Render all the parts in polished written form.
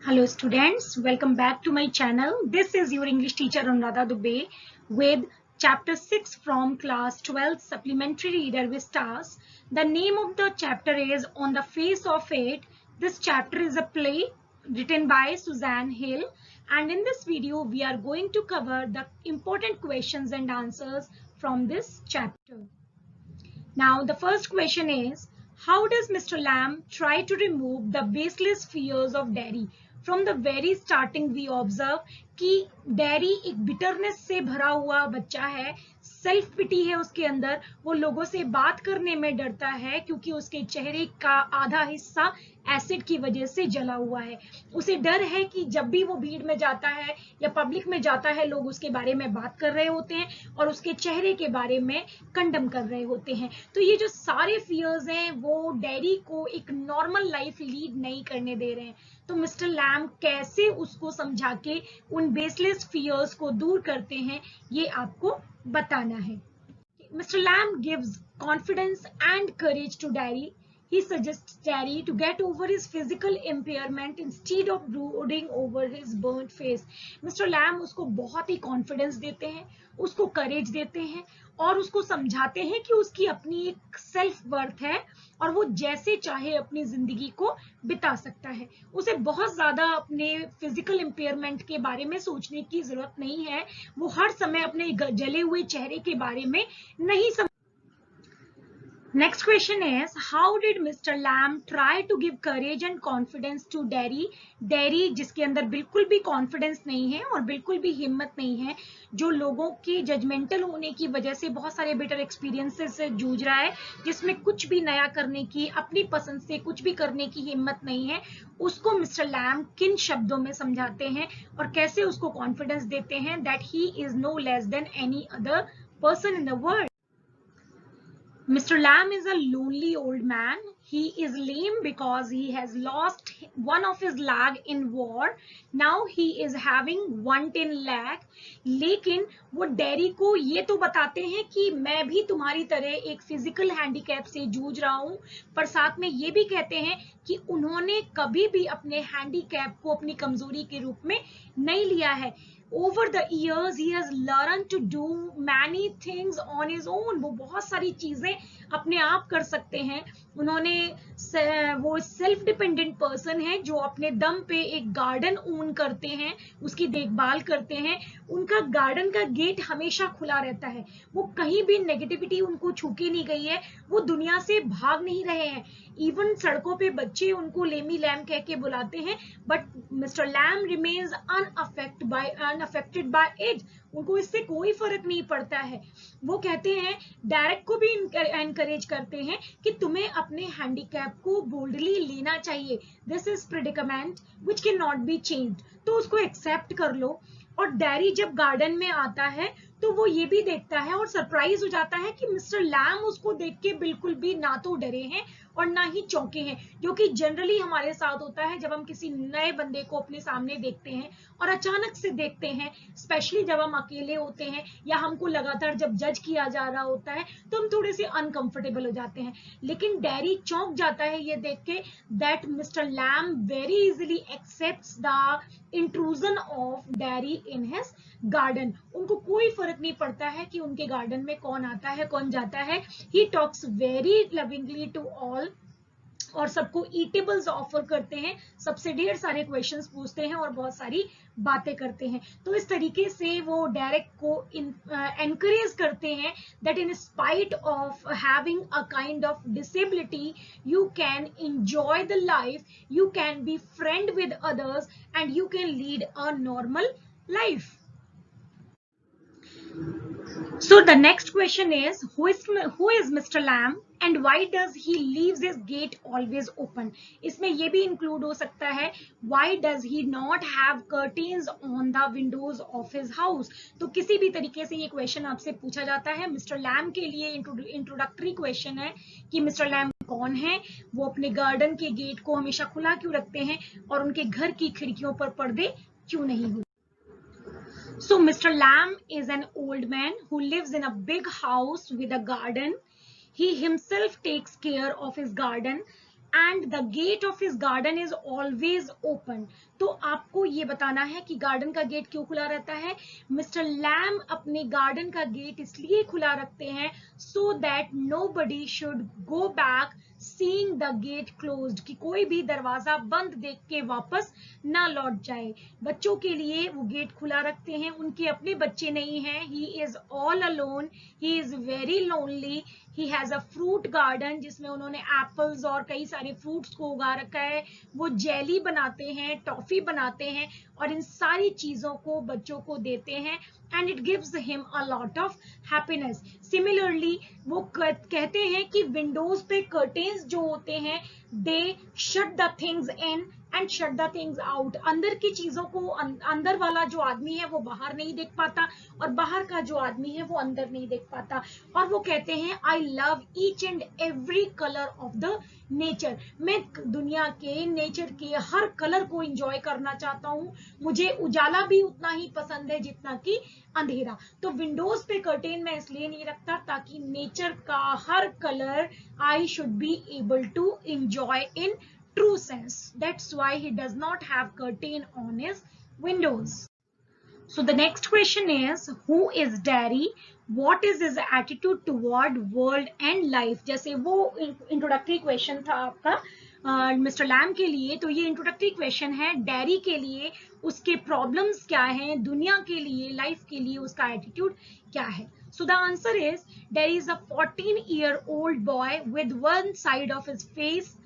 Hello students, welcome back to my channel. This is your English teacher Anuradha Dubey with chapter 6 from class 12 supplementary reader with stars. The name of the chapter is On the Face of It. This chapter is a play written by Suzanne Hill, and in this video we are going to cover the important questions and answers from this chapter. Now the first question is, how does Mr. Lamb try to remove the baseless fears of Derry? From the very starting we observe कि Derry एक bitterness से भरा हुआ बच्चा है, self पिटी है उसके अंदर, वो लोगों से बात करने में डरता है क्योंकि उसके चेहरे का आधा हिस्सा एसिड की वजह से जला हुआ है। उसे डर है कि जब भी वो भीड़ में जाता है या पब्लिक में जाता है, लोग उसके बारे में बात कर रहे होते हैं और उसके चेहरे के बारे में कंडम कर रहे होते हैं। तो ये जो सारे फियर्स हैं वो डेरी को एक नॉर्मल लाइफ लीड नहीं करने दे रहे हैं। तो मिस्टर लैम कैसे उसको समझा के उन बेसलेस फियर्स को दूर करते हैं, ये आपको बताना है। Mr. Lamb gives confidence and courage to Derry. He suggests Derry to get over his physical impairment instead of brooding over his burnt face. Mr. Lamb उसको बहुत ही confidence देते हैं, उसको courage देते हैं और उसको समझाते हैं कि उसकी अपनी एक self worth है और वो जैसे चाहे अपनी जिंदगी को बिता सकता है। उसे बहुत ज्यादा अपने फिजिकल इम्पेयरमेंट के बारे में सोचने की जरूरत नहीं है। वो हर समय अपने जले हुए चेहरे के बारे में नहीं समझ। Next question is, how did Mr. Lamb try to give courage and confidence to Derry? Derry जिसके अंदर बिल्कुल भी कॉन्फिडेंस नहीं है और बिल्कुल भी हिम्मत नहीं है, जो लोगों के जजमेंटल होने की वजह से बहुत सारे बेटर एक्सपीरियंसेस से जूझ रहा है, जिसमें कुछ भी नया करने की, अपनी पसंद से कुछ भी करने की हिम्मत नहीं है, उसको मिस्टर लैम किन शब्दों में समझाते हैं और कैसे उसको कॉन्फिडेंस देते हैं that he is no less than any other person in the world. Mr. Lamb is a lonely old man. He is lame because he has lost one of his leg in war. Now he is having 110 leg. लेकिन वो dairy को ये तो बताते हैं कि मैं भी तुम्हारी तरह एक फिजिकल हैंडीकैप से जूझ रहा हूँ, पर साथ में ये भी कहते हैं कि उन्होंने कभी भी अपने हैंडीकैप को अपनी कमजोरी के रूप में नहीं लिया है। Over the years he has learned to do many things on his own. वो बहुत सारी चीजें अपने आप कर सकते हैं। उन्होंने वो सेल्फ डिपेंडेंट पर्सन है जो अपने दम पे एक गार्डन ओन करते हैं, उसकी देखभाल करते हैं। उनका गार्डन का गेट हमेशा खुला रहता है, वो कहीं भी नेगेटिविटी उनको छूके नहीं गई है, वो दुनिया से भाग नहीं रहे हैं। इवन सड़कों पे बच्चे उनको लेमी लैम कह के बुलाते हैं, but Mr Lamb remains unaffected by it. उनको इससे कोई फर्क नहीं पड़ता है। वो कहते हैं, डायरेक्ट को भी एनकरेज करते हैं कि तुम्हें अपने हैंडीकैप को बोल्डली लेना चाहिए। This is predicament which can not be changed, तो उसको एक्सेप्ट कर लो। और डैरी जब गार्डन में आता है तो वो ये भी देखता है और सरप्राइज हो जाता है कि मिस्टर लैम उसको देख के बिल्कुल भी ना तो डरे हैं और ना ही चौंके हैं, जो कि जनरली हमारे साथ होता है जब हम किसी नए बंदे को अपने सामने देखते हैं और अचानक से देखते हैं, स्पेशली जब हम अकेले होते हैं या हमको लगातार जब जज किया जा रहा होता है तो हम थोड़े से अनकंफर्टेबल हो जाते हैं। लेकिन डैरी चौंक जाता है ये देख के that Mr Lamb very easily accepts the intrusion of Derry in his garden. उनको कोई फर्क नहीं पड़ता है कि उनके गार्डन में कौन आता है कौन जाता है। He talks very lovingly to all और सबको ईटेबल्स ऑफर करते हैं, सबसे ढेर सारे क्वेश्चंस पूछते हैं और बहुत सारी बातें करते हैं। तो इस तरीके से वो डायरेक्ट को एनकरेज करते हैं that in spite of having a kind of disability you can enjoy the life, you can be friend with others and you can lead a normal life. So the next question is, who is Mr. Lamb and why does he leaves his gate always open? इसमें ये भी include हो सकता है, why does he not have curtains on the windows of his house? तो किसी भी तरीके से ये क्वेश्चन आपसे पूछा जाता है। मिस्टर लैम के लिए इंट्रोडक्टरी क्वेश्चन है कि मिस्टर लैम कौन है, वो अपने गार्डन के गेट को हमेशा खुला क्यों रखते हैं और उनके घर की खिड़कियों पर पर्दे क्यों नहीं होते। So Mr. Lamb is an old man who lives in a big house with a garden. He himself takes care of his garden. and the gate of his garden is always open. तो आपको ये बताना है कि garden का gate क्यों खुला रहता है. मिस्टर लैम अपने गार्डन का गेट इसलिए खुला रखते हैं so that nobody should go back seeing the gate closed, कि कोई भी दरवाजा बंद देख के वापस ना लौट जाए. बच्चों के लिए वो गेट खुला रखते हैं, उनके अपने बच्चे नहीं हैं. He is all alone, he is very lonely. He has a fruit garden जिसमें उन्होंने एप्पल्स और कई सारे फ्रूट्स को उगा रखा है. वो जेली बनाते हैं, टॉफी बनाते हैं और इन सारी चीजों को बच्चों को देते हैं and it gives him a lot of happiness. Similarly, वो कहते हैं कि विंडोज पे कर्टेन्स जो होते हैं they shut the things in and shut the things out. अंदर की चीजों को अंदर वाला जो आदमी है वो बाहर नहीं देख पाता और बाहर का जो आदमी है वो अंदर नहीं देख पाता. और वो कहते हैं I love each and every color of the nature. मैं दुनिया के नेचर के हर कलर को एंजॉय करना चाहता हूँ. मुझे उजाला भी उतना ही पसंद है जितना कि अंधेरा. तो विंडोज पे कर्टेन मैं इसलिए नहीं रखता ताकि नेचर का हर colour I should be able to enjoy in true sense. That's why he does not have curtain on his windows. So the next question is, who is Derry? What is his attitude toward world and life? जैसे वो introductory question था आपका mister Lamb के लिए, तो ये introductory question है. Dairy के लिए उसके problems क्या हैं, दुनिया के लिए, लाइफ के लिए उसका attitude क्या है. So the answer is, Derry is a 14-year-old boy with one side of his face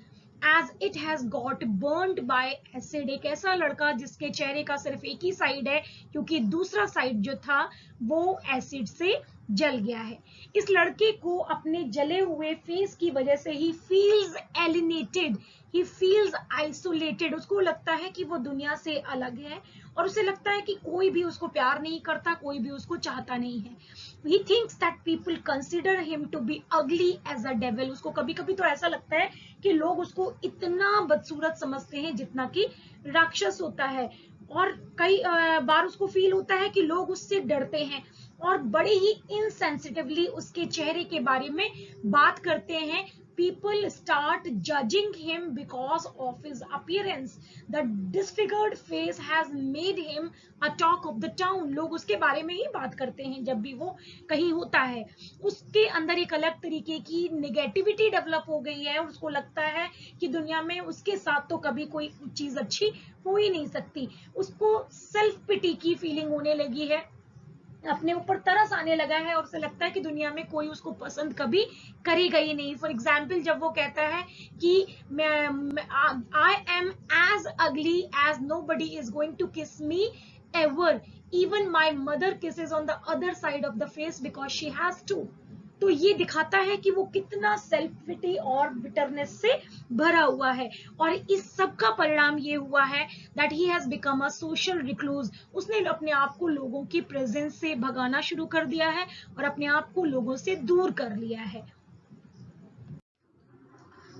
as it has got burnt by acid. एक ऐसा लड़का जिसके चेहरे का सिर्फ एक ही साइड है क्योंकि दूसरा साइड जो था वो एसिड से जल गया है. इस लड़के को अपने जले हुए फेस की वजह से he feels alienated, he feels isolated. उसको लगता है कि वो दुनिया से अलग है और उसे लगता है कि कोई भी उसको प्यार नहीं करता, कोई भी उसको चाहता नहीं है. He thinks that people consider him to be ugly as a devil. उसको कभी कभी तो ऐसा लगता है कि लोग उसको इतना बदसूरत समझते हैं जितना कि राक्षस होता है. और कई बार उसको फील होता है कि लोग उससे डरते हैं और बड़े ही इनसेंसिटिवली उसके चेहरे के बारे में बात करते हैं. People start judging him because of his appearance. The disfigured face has made him a talk of the town. लोग उसके बारे में ही बात करते हैं जब भी वो कहीं होता है. उसके अंदर एक अलग तरीके की नेगेटिविटी डेवलप हो गई है. उसको लगता है कि दुनिया में उसके साथ तो कभी कोई चीज अच्छी हो ही नहीं सकती. उसको सेल्फ पिटी की फीलिंग होने लगी है, अपने ऊपर तरस आने लगा है और उसे लगता है कि दुनिया में कोई उसको पसंद कभी करेगा ही नहीं. फॉर एग्जाम्पल, जब वो कहता है कि I am as ugly as nobody is going to kiss me ever, even my mother kisses on the other side of the face because she has to. तो ये दिखाता है कि वो कितना सेल्फ पिटी और बिटरनेस से भरा हुआ है. और इस सब का परिणाम ये हुआ है that he has become a social recluse. उसने अपने आप को लोगों की प्रेजेंस से भगाना शुरू कर दिया है और अपने आप को लोगों से दूर कर लिया है.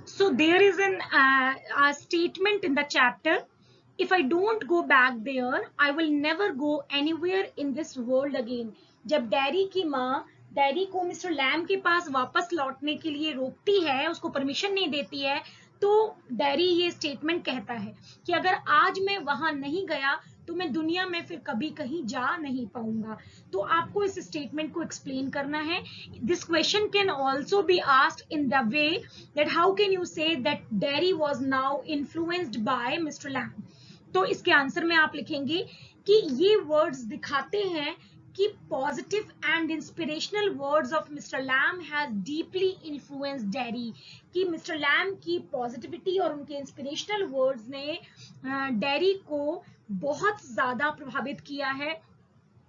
So there is a statement in the chapter, if I don't go back there, I will never go anywhere in this world again. जब डेरी की माँ डेरी को मिस्टर लैम के पास वापस लौटने के लिए रोकती है, उसको परमिशन नहीं देती है, तो डेरी ये स्टेटमेंट कहता है कि अगर आज मैं वहां नहीं गया तो मैं दुनिया में फिर कभी कहीं जा नहीं पाऊंगा. तो आपको इस स्टेटमेंट को एक्सप्लेन करना है. This question can also be asked in the way that how can you say that Derry was now influenced by Mr Lamb. तो इसके आंसर में आप लिखेंगे कि ये वर्ड्स दिखाते हैं कि positive and inspirational words of Mr Lamb has deeply influenced Derry. कि मिस्टर लैम की पॉजिटिविटी और उनके इंस्पिरेशनल वर्ड्स ने डेरी को बहुत ज्यादा प्रभावित किया है.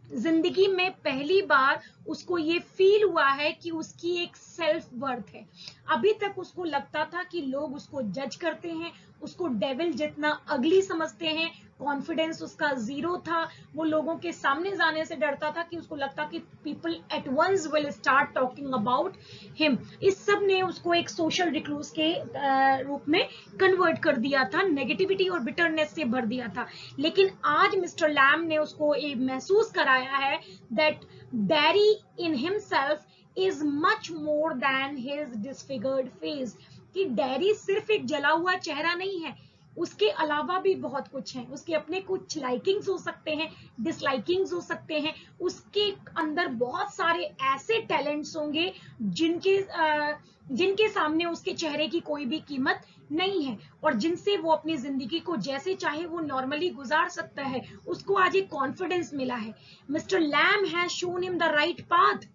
जिंदगी में पहली बार उसको ये फील हुआ है कि उसकी एक सेल्फ वर्थ है. अभी तक उसको लगता था कि लोग उसको जज करते हैं, उसको डेविल जितना अगली समझते हैं, कॉन्फिडेंस उसका जीरो था, वो लोगों के सामने जाने से डरता था कि उसको लगता कि people at once will start talking about him. इस सब ने उसको एक सोशल रिक्लूज के रूप में कन्वर्ट कर दिया था, नेगेटिविटी और बिटरनेस से भर दिया था. लेकिन आज मिस्टर लैम ने उसको ये महसूस कराया है that dairy in himself is much more than his disfigured face. कि डैरी सिर्फ एक जला हुआ चेहरा नहीं है, उसके अलावा भी बहुत कुछ है। उसके अपने कुछ लाइकिंग्स हो सकते हैं, डिसलाइकिंग्स हो सकते हैं, उसके अंदर बहुत सारे ऐसे टैलेंट्स होंगे जिनके सामने उसके चेहरे की कोई भी कीमत नहीं है, और जिनसे वो अपनी जिंदगी को जैसे चाहे वो नॉर्मली गुजार सकता है। उसको आज एक कॉन्फिडेंस मिला है। Mr Lamb has shown him the right path.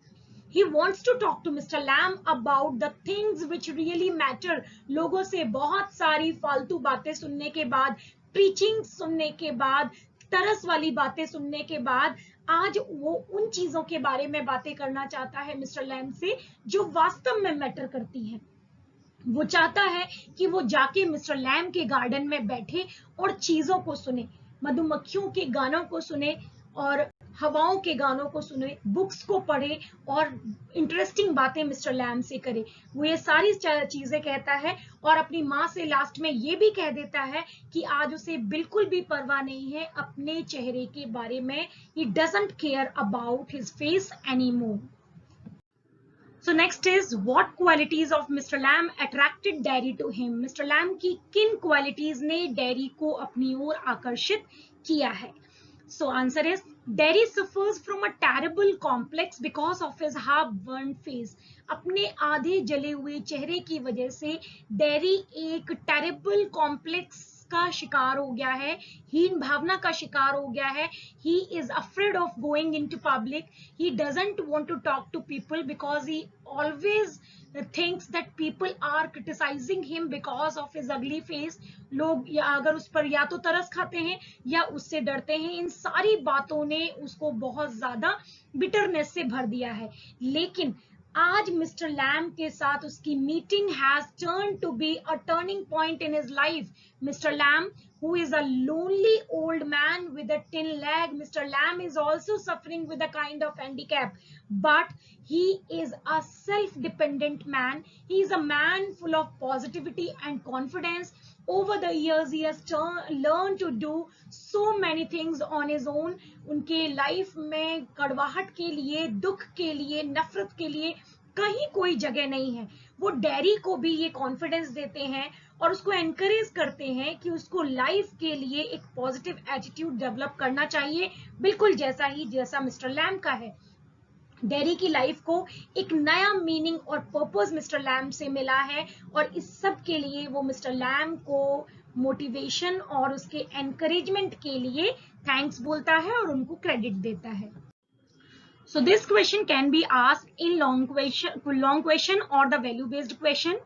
He wants to talk to Mr. Lamb about the things which really matter. लोगों से बहुत सारी फालतू बातें सुनने के बाद, प्रीचिंग सुनने के बाद, तरस वाली बातें सुनने के बाद, आज वो उन चीजों के बारे में बातें करना चाहता है मिस्टर लैम से जो वास्तव में मैटर करती हैं। वो चाहता है कि वो जाके मिस्टर लैम के गार्डन में बैठे और चीजों को सुने, मधुमक्खियों के गानों को सुने और हवाओं के गानों को सुने, बुक्स को पढ़े और इंटरेस्टिंग बातें मिस्टर लैम से करे। वो ये सारी चीजें कहता है और अपनी माँ से लास्ट में ये भी कह देता है कि आज उसे बिल्कुल भी परवाह नहीं है अपने चेहरे के बारे में। He doesn't care about his face anymore. So next is what qualities of Mr. Lamb attracted Derry to him. Mr. Lamb की किन qualities ने Derry को अपनी ओर आकर्षित किया है? So answer is Derry suffers from a terrible complex because of his half-burned face. अपने आधे जले हुए चेहरे की वजह से Derry एक terrible complex का शिकार हो गया है, हीन भावना का शिकार हो गया है। He is afraid of going into public. He doesn't want to talk to people because he always thinks that people are criticizing him because of his ugly face. लोग या अगर उस पर या तो तरस खाते हैं या उससे डरते हैं। इन सारी बातों ने उसको बहुत ज्यादा बिटरनेस से भर दिया है। लेकिन आज मिस्टर लैम के साथ उसकी meeting has turn to be a turning point in his life. Mr Lamb, who is a lonely old man with a tin leg, Mr. Lamb is also suffering with a kind of handicap, but he is a self-dependent man. He is a man full of positivity and confidence. Over the years he has learned to do so many things on his own. उनके life में कड़वाहट के लिए, दुख के लिए, नफरत के लिए कहीं कोई जगह नहीं है। वो डेरी को भी ये कॉन्फिडेंस देते हैं और उसको एनकरेज करते हैं कि उसको लाइफ के लिए एक पॉजिटिव एटीट्यूड डेवलप करना चाहिए, बिल्कुल जैसा मिस्टर लैम का है। डेरी की लाइफ को एक नया मीनिंग और पर्पस मिस्टर लैम से मिला है और इस सब के लिए वो मिस्टर लैम को मोटिवेशन और उसके एनकरेजमेंट के लिए थैंक्स बोलता है और उनको क्रेडिट देता है। So this question can be asked in long question or the value based question.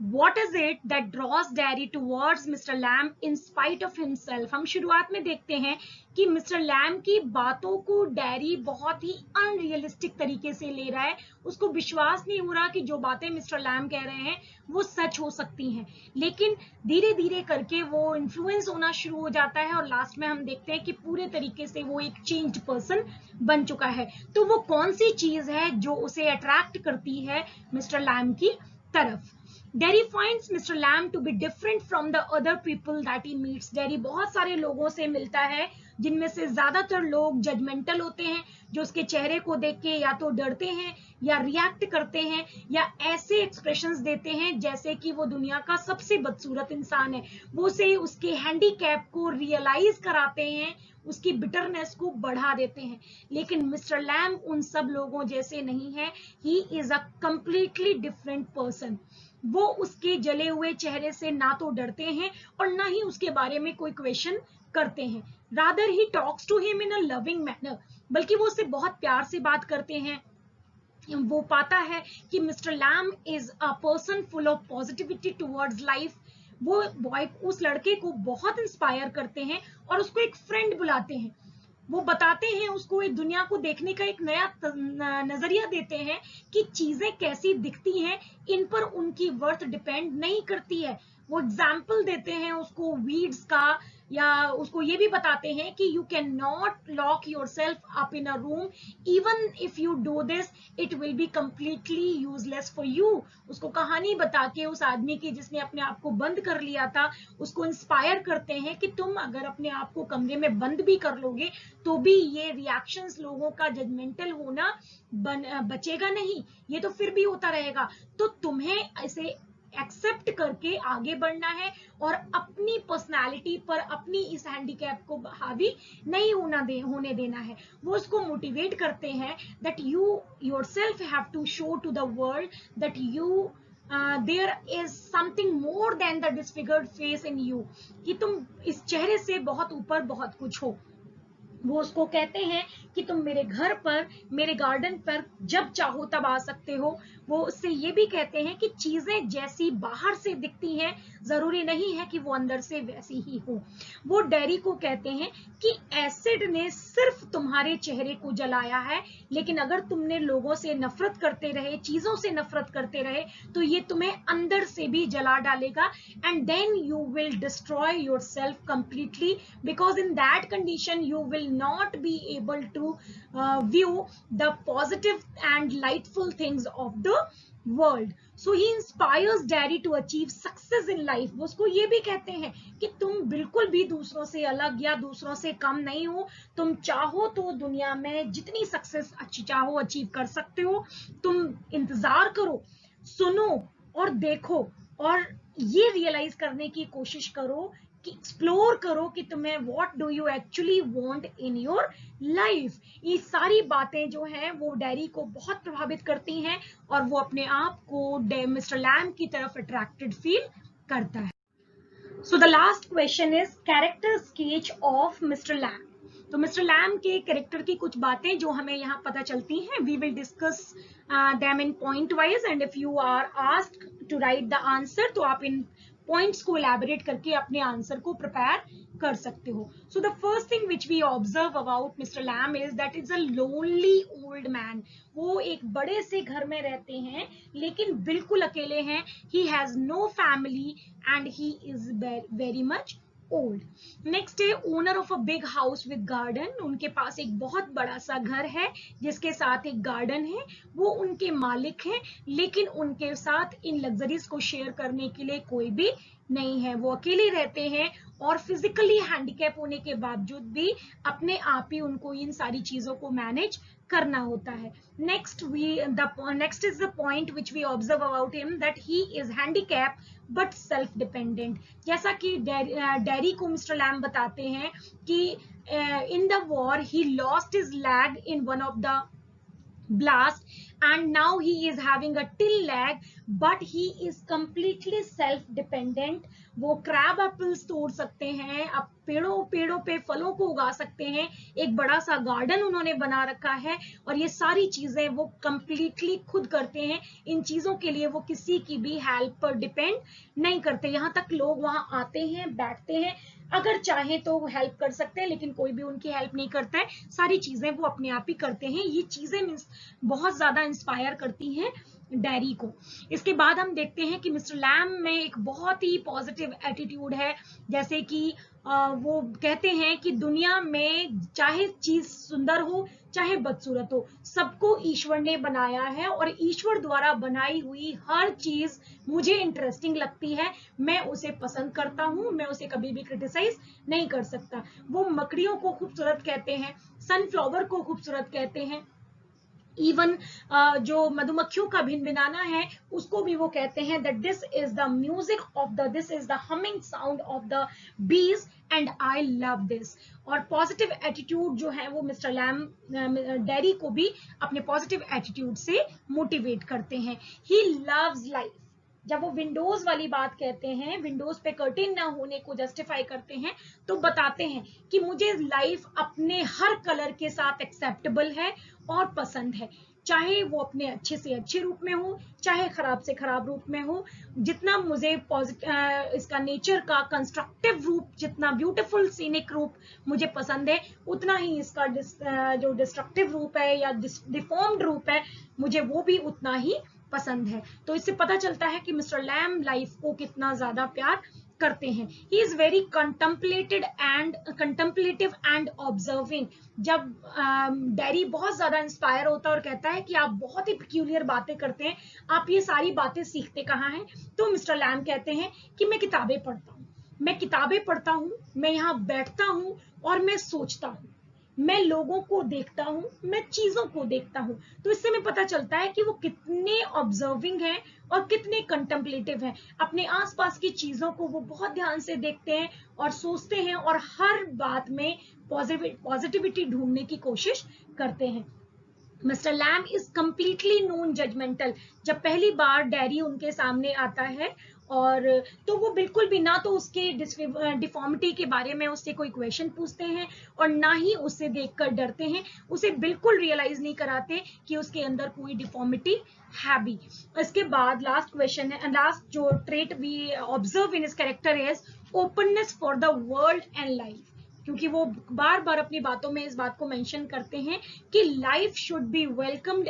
What is it that draws Derry towards Mr. Lamb in spite of himself? हम शुरुआत में देखते हैं कि मिस्टर लैम की बातों को डेरी बहुत ही अनरियलिस्टिक तरीके से ले रहा है। उसको विश्वास नहीं हो रहा कि जो बातें मिस्टर लैम कह रहे हैं वो सच हो सकती हैं, लेकिन धीरे धीरे करके वो इन्फ्लुएंस होना शुरू हो जाता है और लास्ट में हम देखते हैं कि पूरे तरीके से वो एक चेंज्ड पर्सन बन चुका है। तो वो कौन सी चीज है जो उसे अट्रैक्ट करती है मिस्टर लैम की तरफ? Derry finds Mr. Lamb to be different from the other people that he meets. Derry बहुत सारे लोगों से मिलता है जिनमें से ज्यादातर लोग जजमेंटल होते हैं, जो उसके चेहरे को देख के या तो डरते हैं या रिएक्ट करते हैं या ऐसे एक्सप्रेशंस देते हैं जैसे कि वो दुनिया का सबसे बदसूरत इंसान है। वो उसे उसके हैंडीकैप को रियलाइज कराते हैं, उसकी बिटरनेस को बढ़ा देते हैं। लेकिन मिस्टर लैम उन सब लोगों जैसे नहीं है। He is a completely different person. वो उसके जले हुए चेहरे से ना तो डरते हैं और ना ही उसके बारे में कोई क्वेश्चन करते हैं। Rather he talks to him in a loving manner, बल्कि वो उससे बहुत प्यार से बात करते हैं। वो पाता है कि Mr Lamb is a person full of positivity towards life. वो बॉय उस लड़के को बहुत इंस्पायर करते हैं और उसको एक फ्रेंड बुलाते हैं। वो बताते हैं उसको एक दुनिया को देखने का एक नया नजरिया देते हैं कि चीजें कैसी दिखती हैं, इन पर उनकी वर्थ डिपेंड नहीं करती है। वो एग्जाम्पल देते हैं उसको वीड्स का, या उसको ये भी बताते हैं कि you can not lock your self up in a room, even if you do this it will be completely useless for you. उसको कहानी बता के उस आदमी की जिसने अपने आप को बंद कर लिया था, उसको इंस्पायर करते हैं कि तुम अगर अपने आप को कमरे में बंद भी कर लोगे तो भी ये रिएक्शंस, लोगों का जजमेंटल होना बचेगा नहीं, ये तो फिर भी होता रहेगा। तो तुम्हें ऐसे एक्सेप्ट करके आगे बढ़ना है और अपनी पर्सनालिटी पर अपनी इस हैंडीकैप को हावी नहीं होने देना है। वो उसको मोटिवेट करते हैं that you yourself have to show to the world that you there is something more than the disfigured face in you, कि तुम इस चेहरे से बहुत ऊपर बहुत कुछ हो। वो उसको कहते हैं कि तुम मेरे घर पर, मेरे गार्डन पर जब चाहो तब आ सकते हो। वो उससे ये भी कहते हैं कि चीजें जैसी बाहर से दिखती हैं जरूरी नहीं है कि वो अंदर से वैसी ही हो। वो डेरी को कहते हैं कि एसिड ने सिर्फ तुम्हारे चेहरे को जलाया है, लेकिन अगर तुमने लोगों से नफरत करते रहे, चीजों से नफरत करते रहे, तो ये तुम्हें अंदर से भी जला डालेगा। And then you will destroy yourself completely, because in that condition you will not be able to view the positive and lightful things of the world. So he inspires Derry to achieve success in life. वो उसको ये भी कहते हैं कि तुम बिल्कुल भी दूसरों से अलग या दूसरों से कम नहीं हो। तुम चाहो तो दुनिया में जितनी सक्सेस अच्छी चाहो अचीव कर सकते हो। तुम इंतजार करो, सुनो और देखो, और ये रियलाइज करने की कोशिश करो कि एक्सप्लोर करो कि तुम्हें what do you actually want in your life. ये सारी बातें जो हैं वो डेरी को बहुत प्रभावित करती हैं और वो अपने आप को मिस्टर लैम की तरफ अट्रैक्टेड फील करता है। So the last question is character sketch of Mr Lamb. तो मिस्टर लैम के कैरेक्टर की कुछ बातें जो हमें यहाँ पता चलती हैं, we will discuss them in point wise, and if you are asked to write the answer तो आप इन पॉइंट्स को एलैबोरेट करके अपने आंसर को प्रिपेयर कर सकते हो। So the first thing which we observe about Mr Lamb is that is a lonely old man. वो एक बड़े से घर में रहते हैं लेकिन बिल्कुल अकेले हैं। He has no family and he is very much old. Next he owner of a big house with garden. उनके पास एक बहुत बड़ा सा घर है जिसके साथ एक गार्डन है। वो उनके मालिक हैं, लेकिन उनके साथ इन लग्जरीज को शेयर करने के लिए कोई भी नहीं है। वो अकेले रहते हैं और फिजिकली हैंडीकैप होने के बावजूद भी अपने आप ही उनको इन सारी चीजों को मैनेज करना होता है। Next is the point which we observe about him that he is handicap but self dependent. जैसा कि डेरी को मिस्टर लैम बताते हैं कि in the war he lost his leg in one of the blast and now he is having a till leg but he is completely self dependent. वो crab apples तोड़ सकते हैं, अब पेड़ों पे फलों को उगा सकते हैं, एक बड़ा सा गार्डन उन्होंने बना रखा है और ये सारी चीजें वो कंप्लीटली खुद करते हैं। इन चीजों के लिए वो किसी की भी हेल्प पर डिपेंड नहीं करते। यहाँ तक लोग वहां आते हैं, बैठते हैं, अगर चाहे तो वो हेल्प कर सकते हैं, लेकिन कोई भी उनकी हेल्प नहीं करता है। सारी चीजें वो अपने आप ही करते हैं। ये चीजें बहुत ज्यादा इंस्पायर करती हैं डेरी को। इसके बाद हम देखते हैं कि मिस्टर लैम में एक बहुत ही पॉजिटिव एटीट्यूड है। जैसे कि वो कहते हैं कि दुनिया में चाहे चीज सुंदर हो चाहे बदसूरत हो, सबको ईश्वर ने बनाया है और ईश्वर द्वारा बनाई हुई हर चीज मुझे इंटरेस्टिंग लगती है, मैं उसे पसंद करता हूं, मैं उसे कभी भी क्रिटिसाइज नहीं कर सकता। वो मकड़ियों को खूबसूरत कहते हैं, सनफ्लावर को खूबसूरत कहते हैं, इवन जो मधुमक्खियों का भिनभिनाना है उसको भी वो कहते हैं that this is the music of the, this is the humming sound of the bees and I love this. और पॉजिटिव एटीट्यूड जो है वो मिस्टर लैम डेरी को भी अपने पॉजिटिव एटीट्यूड से मोटिवेट करते हैं। He loves life. जब वो विंडोज वाली बात कहते हैं, विंडोज पे कर्टेन ना होने को जस्टिफाई करते हैं, तो बताते हैं कि मुझे लाइफ अपने हर कलर के साथ एक्सेप्टेबल है और पसंद है, चाहे वो अपने अच्छे से अच्छे रूप में हो चाहे खराब से खराब रूप में हो। जितना मुझे इसका नेचर का कंस्ट्रक्टिव रूप, जितना ब्यूटीफुल सीनिक रूप मुझे पसंद है, उतना ही इसका जो डिस्ट्रक्टिव रूप है या डिफॉर्म्ड रूप है मुझे वो भी उतना ही पसंद है। तो इससे पता चलता है कि मिस्टर लैम लाइफ को कितना ज्यादा प्यार करते हैं। He is very contemplative and observing. जब डेरी बहुत ज्यादा इंस्पायर होता है और कहता है कि आप बहुत ही पिक्यूलियर बातें करते हैं, आप ये सारी बातें सीखते कहाँ हैं, तो मिस्टर लैम कहते हैं कि मैं किताबें पढ़ता हूँ, मैं यहाँ बैठता हूँ और मैं सोचता हूँ, मैं लोगों को देखता हूँ, मैं चीजों को देखता हूँ। तो इससे हमें पता चलता है कि वो कितने ऑब्जर्विंग हैं और कितने कंटेम्पलेटिव हैं। अपने आसपास की चीजों को वो बहुत ध्यान से देखते हैं और सोचते हैं और हर बात में पॉजिटिविटी ढूंढने की कोशिश करते हैं। Mr Lamb is completely non judgmental. जब पहली बार डैरी उनके सामने आता है और तो वो बिल्कुल भी ना तो उसके डिफॉर्मिटी के बारे में उससे कोई क्वेश्चन पूछते हैं और ना ही उससे देखकर डरते हैं, उसे बिल्कुल रियलाइज नहीं कराते कि उसके अंदर कोई डिफॉर्मिटी है भी। इसके बाद लास्ट क्वेश्चन है, लास्ट जो trait we observe in his character is openness for the world and life. क्योंकि वो बार बार अपनी बातों में इस बात को मेंशन करते हैं कि life should be welcomed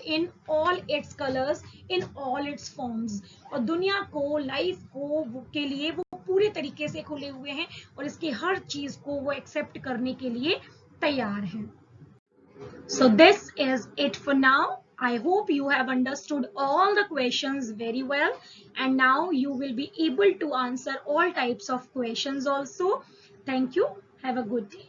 in all it's colours, in all it's forms. और दुनिया को, लाइफ को के लिए वो पूरे तरीके से खुले हुए हैं और इसकी हर चीज को वो एक्सेप्ट करने के लिए तैयार हैं। So this is it for now. I hope you have understood all the questions very well, and now you will be able to answer all types of questions also. Thank you. Have a good day.